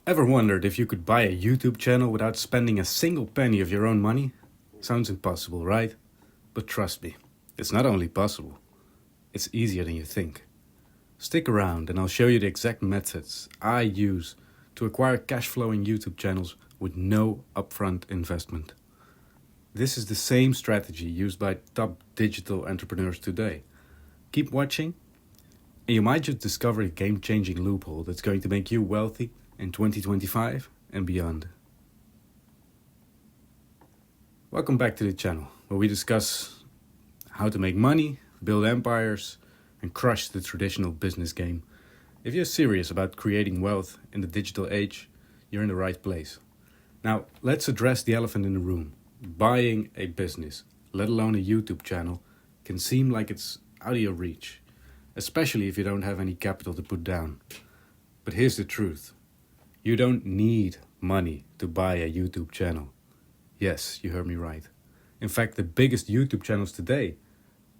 Ever wondered if you could buy a YouTube channel without spending a single penny of your own money? Sounds impossible, right? But trust me, it's not only possible, it's easier than you think. Stick around and I'll show you the exact methods I use to acquire cash-flowing YouTube channels with no upfront investment. This is the same strategy used by top digital entrepreneurs today. Keep watching and you might just discover a game-changing loophole that's going to make you wealthy in 2025 and beyond. Welcome back to the channel, where we discuss how to make money, build empires, and crush the traditional business game. If you're serious about creating wealth in the digital age, you're in the right place. Now, let's address the elephant in the room. Buying a business, let alone a YouTube channel, can seem like it's out of your reach, especially if you don't have any capital to put down. But here's the truth. You don't need money to buy a YouTube channel. Yes, you heard me right. In fact, the biggest YouTube channels today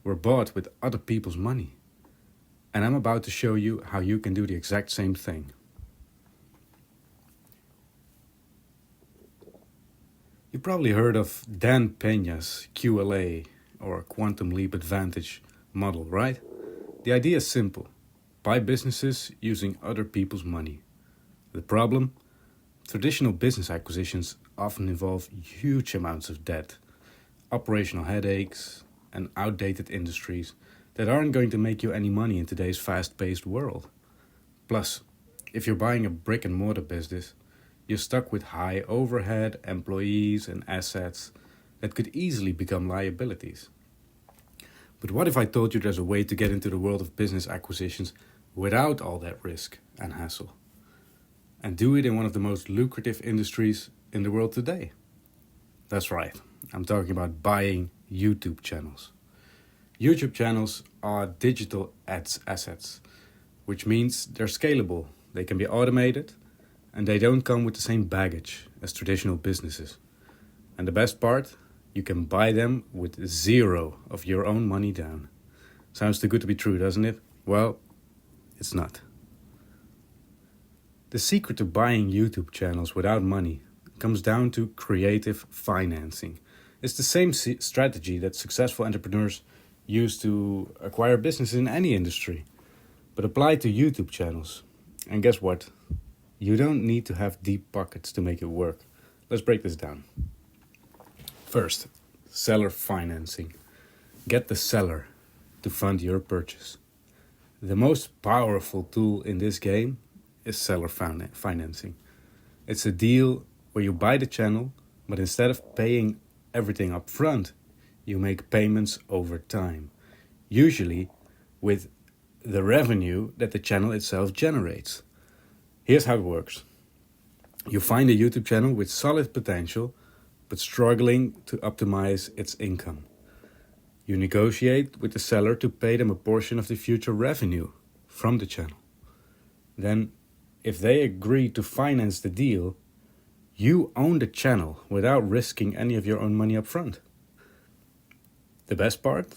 were bought with other people's money. And I'm about to show you how you can do the exact same thing. You probably heard of Dan Peña's QLA or Quantum Leap Advantage model, right? The idea is simple. Buy businesses using other people's money. The problem? Traditional business acquisitions often involve huge amounts of debt, operational headaches, and outdated industries that aren't going to make you any money in today's fast-paced world. Plus, if you're buying a brick-and-mortar business, you're stuck with high overhead, employees, and assets that could easily become liabilities. But what if I told you there's a way to get into the world of business acquisitions without all that risk and hassle? And do it in one of the most lucrative industries in the world today? That's right, I'm talking about buying YouTube channels. YouTube channels are digital assets, which means they're scalable, they can be automated, and they don't come with the same baggage as traditional businesses. And the best part, you can buy them with zero of your own money down. Sounds too good to be true, doesn't it? Well, it's not. The secret to buying YouTube channels without money comes down to creative financing. It's the same strategy that successful entrepreneurs use to acquire businesses in any industry, but applied to YouTube channels. And guess what? You don't need to have deep pockets to make it work. Let's break this down. First, seller financing. Get the seller to fund your purchase. The most powerful tool in this game is seller financing. It's a deal where you buy the channel, but instead of paying everything up front, you make payments over time, usually with the revenue that the channel itself generates. Here's how it works. You find a YouTube channel with solid potential, but struggling to optimize its income. You negotiate with the seller to pay them a portion of the future revenue from the channel. Then, if they agree to finance the deal, you own the channel without risking any of your own money up front. The best part?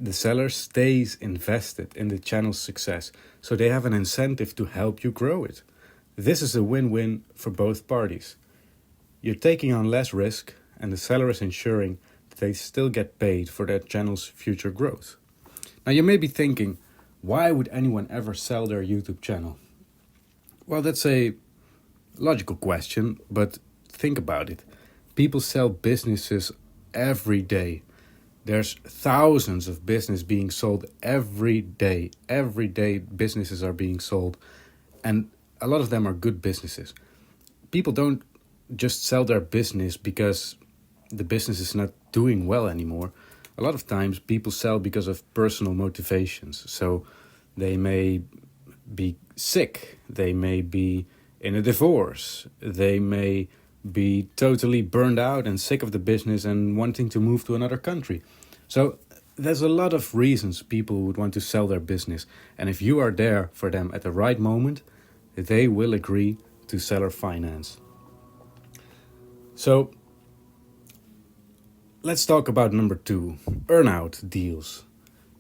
The seller stays invested in the channel's success, so they have an incentive to help you grow it. This is a win-win for both parties. You're taking on less risk, and the seller is ensuring that they still get paid for their channel's future growth. Now you may be thinking, why would anyone ever sell their YouTube channel? Well, that's a logical question, but think about it. People sell businesses every day. There's thousands of businesses being sold every day. Every day businesses are being sold, and a lot of them are good businesses. People don't just sell their business because the business is not doing well anymore. A lot of times people sell because of personal motivations. So they may be sick, they may be in a divorce, they may be totally burned out and sick of the business and wanting to move to another country. So there's a lot of reasons people would want to sell their business. And if you are there for them at the right moment, they will agree to seller finance. So let's talk about number 2, earnout deals.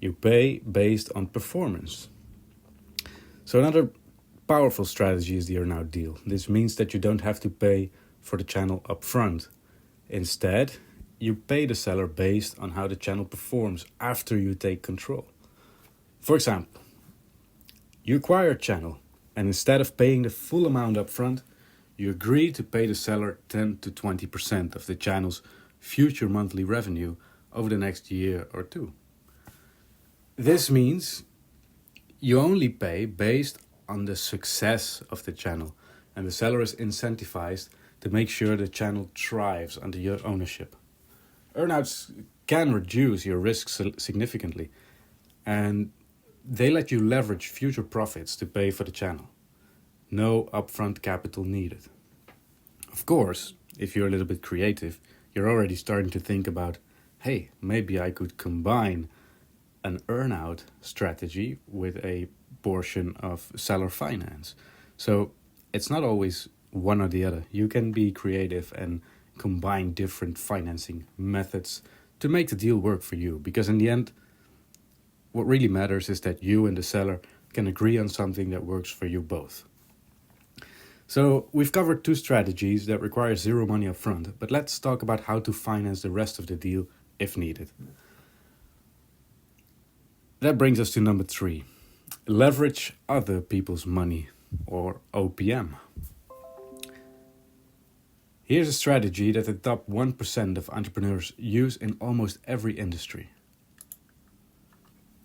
You pay based on performance. So another powerful strategy is the earnout deal. This means that you don't have to pay for the channel upfront. Instead, you pay the seller based on how the channel performs after you take control. For example, you acquire a channel, and instead of paying the full amount upfront, you agree to pay the seller 10 to 20% of the channel's future monthly revenue over the next year or two. This means you only pay based on the success of the channel, and the seller is incentivized to make sure the channel thrives under your ownership. Earnouts can reduce your risk significantly, and they let you leverage future profits to pay for the channel. No upfront capital needed. Of course, if you're a little bit creative, you're already starting to think about, hey, maybe I could combine an earnout strategy with a portion of seller finance. So it's not always one or the other. You can be creative and combine different financing methods to make the deal work for you. Because in the end, what really matters is that you and the seller can agree on something that works for you both. So we've covered two strategies that require zero money up front, but let's talk about how to finance the rest of the deal if needed. That brings us to number 3. Leverage other people's money, or OPM. Here's a strategy that the top 1% of entrepreneurs use in almost every industry.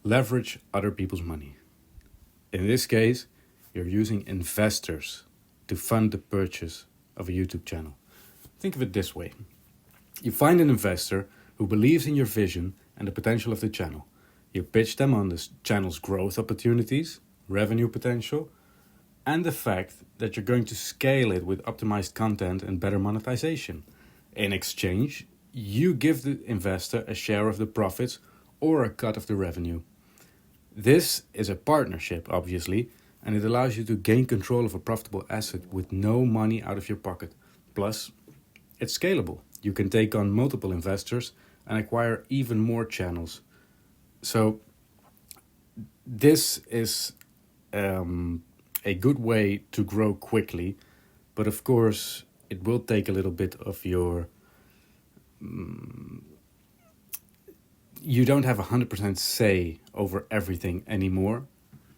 Leverage other people's money. In this case, you're using investors to fund the purchase of a YouTube channel. Think of it this way. You find an investor who believes in your vision and the potential of the channel. You pitch them on the channel's growth opportunities, revenue potential, and the fact that you're going to scale it with optimized content and better monetization. In exchange, you give the investor a share of the profits or a cut of the revenue. This is a partnership, obviously, and it allows you to gain control of a profitable asset with no money out of your pocket. Plus, it's scalable. You can take on multiple investors and acquire even more channels. So this is a good way to grow quickly, but of course it will take a little bit of your... You don't have 100% say over everything anymore,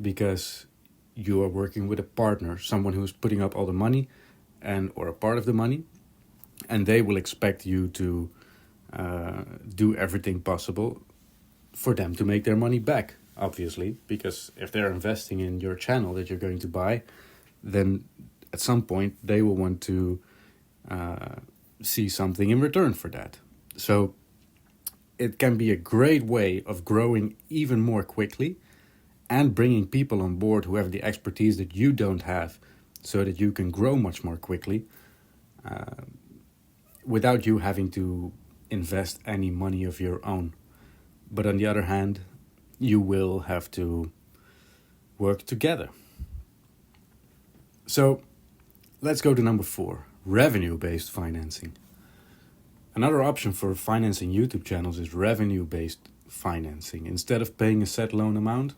because you are working with a partner, someone who's putting up all the money or a part of the money, and they will expect you to do everything possible for them to make their money back, obviously, because if they're investing in your channel that you're going to buy, then at some point they will want to see something in return for that. So it can be a great way of growing even more quickly and bringing people on board who have the expertise that you don't have, so that you can grow much more quickly without you having to invest any money of your own. But on the other hand, you will have to work together. So let's go to number 4, revenue-based financing. Another option for financing YouTube channels is revenue-based financing. Instead of paying a set loan amount,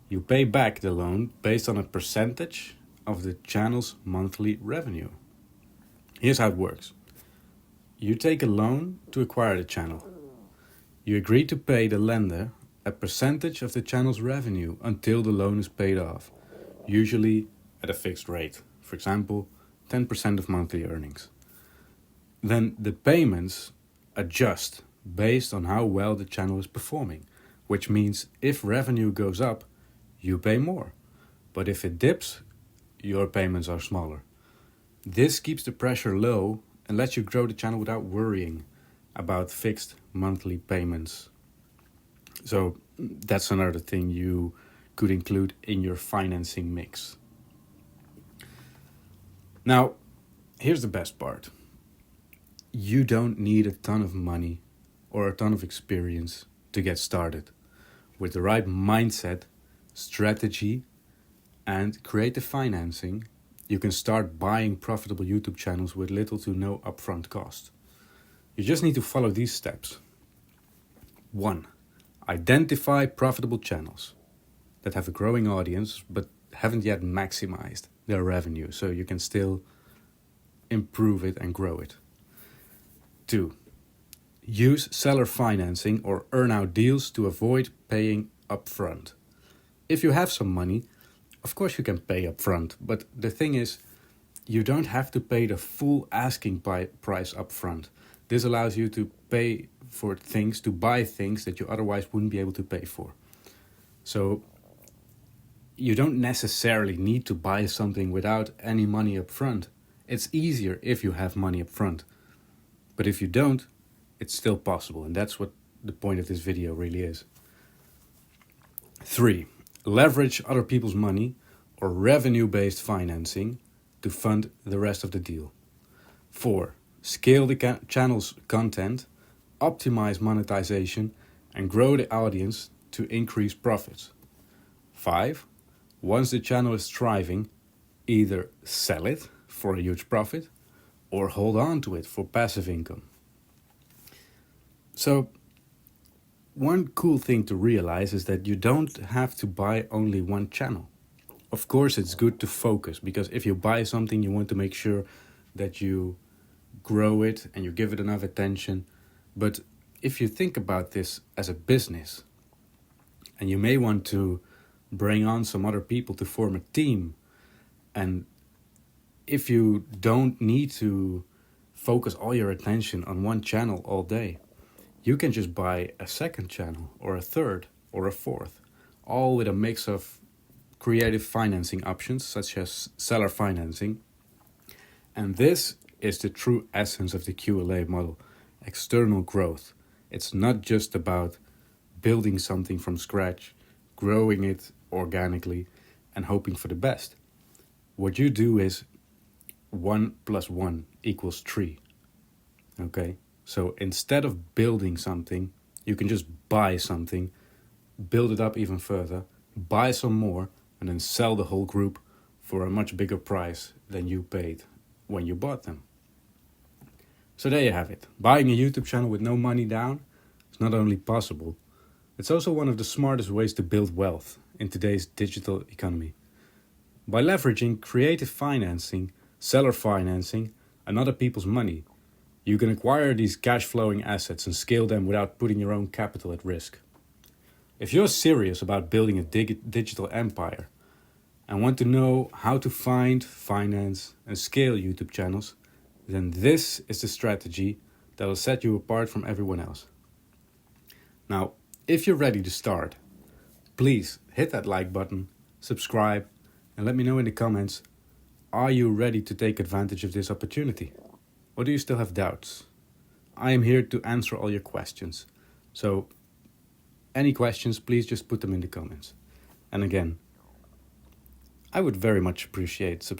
you pay back the loan based on a percentage of the channel's monthly revenue. Here's how it works. You take a loan to acquire the channel. You agree to pay the lender a percentage of the channel's revenue until the loan is paid off, usually at a fixed rate, for example, 10% of monthly earnings. Then the payments adjust based on how well the channel is performing, which means if revenue goes up, you pay more. But if it dips, your payments are smaller. This keeps the pressure low and lets you grow the channel without worrying about fixed monthly payments. So that's another thing you could include in your financing mix. Now, here's the best part. You don't need a ton of money or a ton of experience to get started. With the right mindset, strategy, and creative financing, you can start buying profitable YouTube channels with little to no upfront cost. You just need to follow these steps. 1. Identify profitable channels that have a growing audience but haven't yet maximized their revenue, so you can still improve it and grow it. 2. Use seller financing or earn-out deals to avoid paying upfront. If you have some money, of course you can pay upfront, but the thing is, you don't have to pay the full asking price upfront. This allows you to pay for things, to buy things that you otherwise wouldn't be able to pay for. So you don't necessarily need to buy something without any money up front. It's easier if you have money up front. But if you don't, it's still possible. And that's what the point of this video really is. 3. Leverage other people's money or revenue-based financing to fund the rest of the deal. 4. Scale the channel's content, optimize monetization, and grow the audience to increase profits. 5. Once the channel is thriving, either sell it for a huge profit or hold on to it for passive income. So, one cool thing to realize is that you don't have to buy only one channel. Of course, it's good to focus, because if you buy something, you want to make sure that you grow it and you give it enough attention. But if you think about this as a business, and you may want to bring on some other people to form a team, and if you don't need to focus all your attention on one channel all day, you can just buy a second channel or a third or a fourth, all with a mix of creative financing options such as seller financing. And this is the true essence of the QLA model, external growth. It's not just about building something from scratch, growing it organically and hoping for the best. What you do is 1 + 1 = 3. Okay? So instead of building something, you can just buy something, build it up even further, buy some more, and then sell the whole group for a much bigger price than you paid when you bought them. So there you have it. Buying a YouTube channel with no money down is not only possible, it's also one of the smartest ways to build wealth in today's digital economy. By leveraging creative financing, seller financing, and other people's money, you can acquire these cash-flowing assets and scale them without putting your own capital at risk. If you're serious about building a digital empire and want to know how to find, finance, and scale YouTube channels, then this is the strategy that will set you apart from everyone else. Now, if you're ready to start, please hit that like button, subscribe, and let me know in the comments, are you ready to take advantage of this opportunity? Or do you still have doubts? I am here to answer all your questions. So, any questions, please just put them in the comments. And again, I would very much appreciate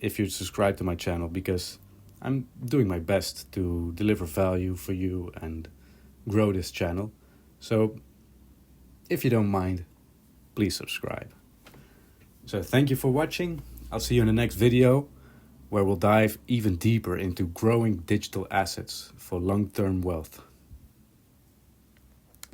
if you subscribe to my channel, because I'm doing my best to deliver value for you and grow this channel. So, if you don't mind, please subscribe. So thank you for watching. I'll see you in the next video, where we'll dive even deeper into growing digital assets for long-term wealth.